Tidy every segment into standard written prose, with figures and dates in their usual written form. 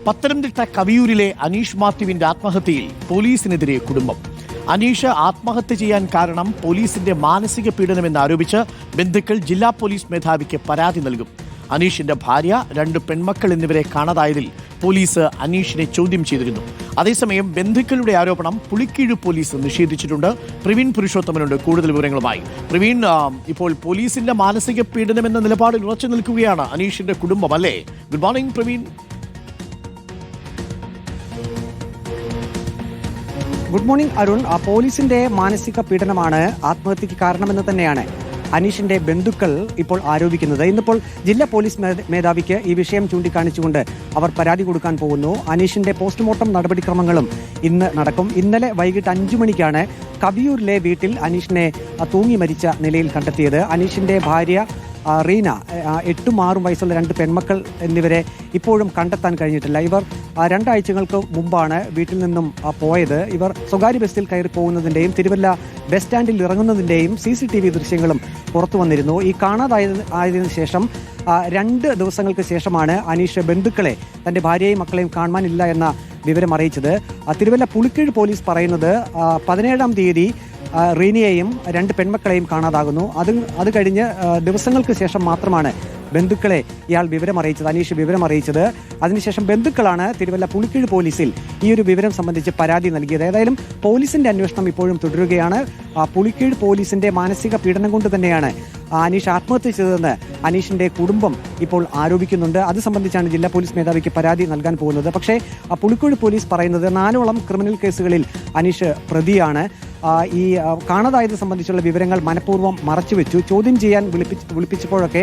പത്തനംതിട്ട കവിയൂരിലെ അനീഷ് മാത്യുവിന്റെ ആത്മഹത്യയിൽ പോലീസിനെതിരെ കുടുംബം. അനീഷ് ആത്മഹത്യ ചെയ്യാൻ കാരണം പോലീസിന്റെ മാനസിക പീഡനമെന്ന് ആരോപിച്ച് ബന്ധുക്കൾ ജില്ലാ പോലീസ് മേധാവിക്ക് പരാതി നൽകും. അനീഷിന്റെ ഭാര്യ, 2 പെൺമക്കൾ എന്നിവരെ കാണാതായതിൽ പോലീസ് അനീഷിനെ ചോദ്യം ചെയ്തിരുന്നു. അതേസമയം ബന്ധുക്കളുടെ ആരോപണം പുളിക്കീഴ് പോലീസ് നിഷേധിച്ചിട്ടുണ്ട്. പ്രവീൺ പുരുഷോത്തമനുണ്ട് കൂടുതൽ വിവരങ്ങളുമായി. പ്രവീൺ, ഇപ്പോൾ പോലീസിന്റെ മാനസിക പീഡനം എന്ന നിലപാടിൽ ഉറച്ചു നിൽക്കുകയാണ് അനീഷിന്റെ കുടുംബം, അല്ലേ? Good morning Praveen. Good morning Arun. പോലീസിന്റെ മാനസിക പീഡനമാണ് ആത്മഹത്യക്ക് കാരണമെന്ന് തന്നെയാണ് അനീഷിന്റെ ബന്ധുക്കൾ ഇപ്പോൾ ആരോപിക്കുന്നത്. ഇന്നിപ്പോൾ ജില്ലാ പോലീസ് മേധാവിക്ക് ഈ വിഷയം ചൂണ്ടിക്കാണിച്ചുകൊണ്ട് അവർ പരാതി കൊടുക്കാൻ പോകുന്നു. അനീഷിന്റെ പോസ്റ്റ്മോർട്ടം നടപടിക്രമങ്ങളും ഇന്ന് നടക്കും. ഇന്നലെ വൈകിട്ട് 5 മണിക്കാണ് കവിയൂരിലെ വീട്ടിൽ അനീഷിനെ തൂങ്ങി മരിച്ച നിലയിൽ കണ്ടെത്തിയത്. അനീഷിന്റെ ഭാര്യ റീന, 8ഉം 6ഉം വയസ്സുള്ള 2 പെൺമക്കൾ എന്നിവരെ ഇപ്പോഴും കണ്ടെത്താൻ കഴിഞ്ഞിട്ടില്ല. ഇവർ 2 ആഴ്ചകൾക്ക് മുമ്പാണ് വീട്ടിൽ നിന്നും പോയത്. ഇവർ സ്വകാര്യ ബസ്സിൽ കയറി പോകുന്നതിൻ്റെയും തിരുവല്ല ബസ് സ്റ്റാൻഡിൽ ഇറങ്ങുന്നതിൻ്റെയും CCTV ദൃശ്യങ്ങളും പുറത്തു വന്നിരുന്നു. ഈ കാണാതായതിനു ശേഷം 2 ദിവസങ്ങൾക്ക് ശേഷമാണ് അനീഷ് ബന്ധുക്കളെ തൻ്റെ ഭാര്യയെയും മക്കളെയും കാണാനില്ല എന്ന വിവരം അറിയിച്ചത്. തിരുവല്ല പുളിക്കീഴ് പോലീസ് പറയുന്നത് 17-ാം തീയതി റീനയെയും 2 പെൺമക്കളെയും കാണാതാകുന്നു. അത് കഴിഞ്ഞ് ദിവസങ്ങൾക്ക് ശേഷം മാത്രമാണ് ബന്ധുക്കളെ ഇയാൾ അനീഷ് വിവരം അറിയിച്ചത്. അതിനുശേഷം ബന്ധുക്കളാണ് തിരുവല്ല പുളിക്കീഴ് പോലീസിൽ ഈ ഒരു വിവരം സംബന്ധിച്ച് പരാതി നൽകിയത്. ഏതായാലും പോലീസിന്റെ അന്വേഷണം ഇപ്പോഴും തുടരുകയാണ്. പുളിക്കീഴ് പോലീസിന്റെ മാനസിക പീഡനം കൊണ്ട് തന്നെയാണ് അനീഷ് ആത്മഹത്യ ചെയ്തതെന്ന് അനീഷിന്റെ കുടുംബം ഇപ്പോൾ ആരോപിക്കുന്നുണ്ട്. അത് സംബന്ധിച്ചാണ് ജില്ലാ പോലീസ് മേധാവിക്ക് പരാതി നൽകാൻ പോകുന്നത്. പക്ഷേ പുളിക്കീഴ് പോലീസ് പറയുന്നത് 4ഓളം ക്രിമിനൽ കേസുകളിൽ അനീഷ് പ്രതിയാണ്. ഈ കാണാതായത് സംബന്ധിച്ചുള്ള വിവരങ്ങൾ മനഃപൂർവ്വം മറച്ചുവെച്ചു. ചോദ്യം ചെയ്യാൻ വിളിപ്പിച്ചപ്പോഴൊക്കെ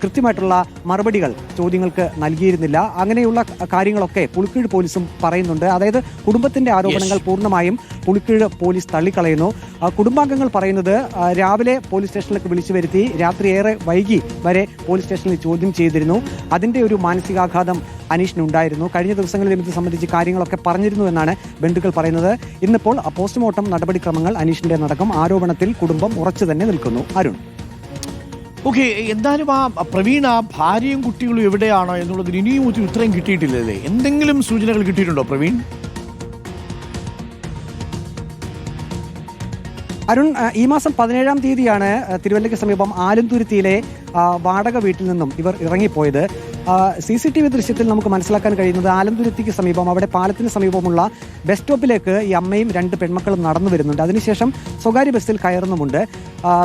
കൃത്യമായിട്ടുള്ള മറുപടികൾ ചോദ്യങ്ങൾക്ക് നൽകിയിരുന്നില്ല. അങ്ങനെയുള്ള കാര്യങ്ങളൊക്കെ പുളിക്കീഴ് പോലീസും പറയുന്നുണ്ട്. അതായത് കുടുംബത്തിന്റെ ആരോപണങ്ങൾ പൂർണ്ണമായും പുളിക്കീഴ് പോലീസ് തള്ളിക്കളയുന്നു. കുടുംബാംഗങ്ങൾ പറയുന്നത് രാവിലെ പോലീസ് സ്റ്റേഷനിലേക്ക് വിളിച്ചു വരുത്തി രാത്രി ഏറെ വൈകി വരെ പോലീസ് സ്റ്റേഷനിൽ ചോദ്യം ചെയ്തിരുന്നു. അതിന്റെ ഒരു മാനസികാഘാതം അനീഷിനുണ്ടായിരുന്നു. കഴിഞ്ഞ ദിവസങ്ങളിൽ ഇത് സംബന്ധിച്ച് കാര്യങ്ങളൊക്കെ പറഞ്ഞിരുന്നു എന്നാണ് ബന്ധുക്കൾ പറയുന്നത്. ഇന്നിപ്പോൾ പോസ്റ്റ്മോർട്ടം നടപടിക്രമങ്ങൾ അനീഷിന്റെ നടക്കും. ആരോപണത്തിൽ കുടുംബം ഉറച്ചു തന്നെ നിൽക്കുന്നു. അരുൺ, ഓക്കെ, എന്തായാലും പ്രവീൺ, ഭാര്യയും കുട്ടികളും എവിടെയാണ് എന്നുള്ളതിന് ഇനിയും ഒരു ഉത്തരം കിട്ടിയിട്ടില്ലല്ലേ? എന്തെങ്കിലും സൂചനകൾ കിട്ടിയിട്ടുണ്ടോ പ്രവീൺ? അരുൺ, ഈ മാസം 17-ാം തീയതിയാണ് തിരുവല്ലയ്ക്ക് സമീപം ആലന്തുരുത്തിയിലെ വാടക വീട്ടിൽ നിന്നും ഇവർ ഇറങ്ങിപ്പോയത്. CCTV ദൃശ്യത്തിൽ നമുക്ക് മനസ്സിലാക്കാൻ കഴിയുന്നത് ആലന്തുരുത്തിക്ക് സമീപം, അവിടെ പാലത്തിന് സമീപമുള്ള ബസ് സ്റ്റോപ്പിലേക്ക് ഈ അമ്മയും 2 പെൺമക്കളും നടന്നു വരുന്നുണ്ട്. അതിനുശേഷം സ്വകാര്യ ബസ്സിൽ കയറുന്നുമുണ്ട്.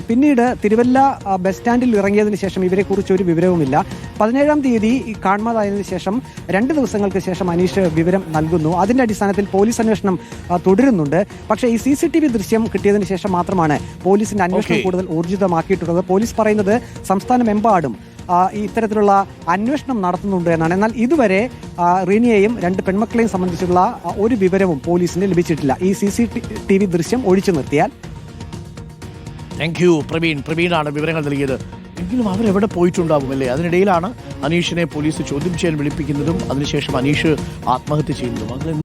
പിന്നീട് തിരുവല്ല ബസ് സ്റ്റാൻഡിൽ ഇറങ്ങിയതിന് ശേഷം ഇവരെക്കുറിച്ച് ഒരു വിവരവുമില്ല. 17-ാം തീയതി കാണാതായതിനു ശേഷം 2 ദിവസങ്ങൾക്ക് ശേഷം അനീഷ് വിവരം നൽകുന്നു. അതിന്റെ അടിസ്ഥാനത്തിൽ പോലീസ് അന്വേഷണം തുടരുന്നുണ്ട്. പക്ഷേ ഈ CCTV ദൃശ്യം കിട്ടിയതിന് ശേഷം മാത്രമാണ് പോലീസിന്റെ അന്വേഷണം കൂടുതൽ ഊർജിതമാക്കിയിട്ടുള്ളത്. പോലീസ് പറയുന്നത് സംസ്ഥാനമെമ്പാടും ഇത്തരത്തിലുള്ള അന്വേഷണം നടത്തുന്നുണ്ട് എന്നാണ്. എന്നാൽ ഇതുവരെ റീനയെയും 2 പെൺമക്കളെയും സംബന്ധിച്ചുള്ള ഒരു വിവരവും പോലീസിന് ലഭിച്ചിട്ടില്ല, ഈ CCTV ദൃശ്യം ഒഴിച്ചു നിർത്തിയാൽ. Thank you Praveen. പ്രവീണാണ് വിവരങ്ങൾ നൽകിയത്. എങ്കിലും അവരെവിടെ പോയിട്ടുണ്ടാവുമല്ലേ? അതിനിടയിലാണ് അനീഷിനെ പോലീസ് ചോദ്യം ചെയ്യാൻ വിളിപ്പിക്കുന്നതും അതിനുശേഷം അനീഷ് ആത്മഹത്യ ചെയ്യുന്നതും.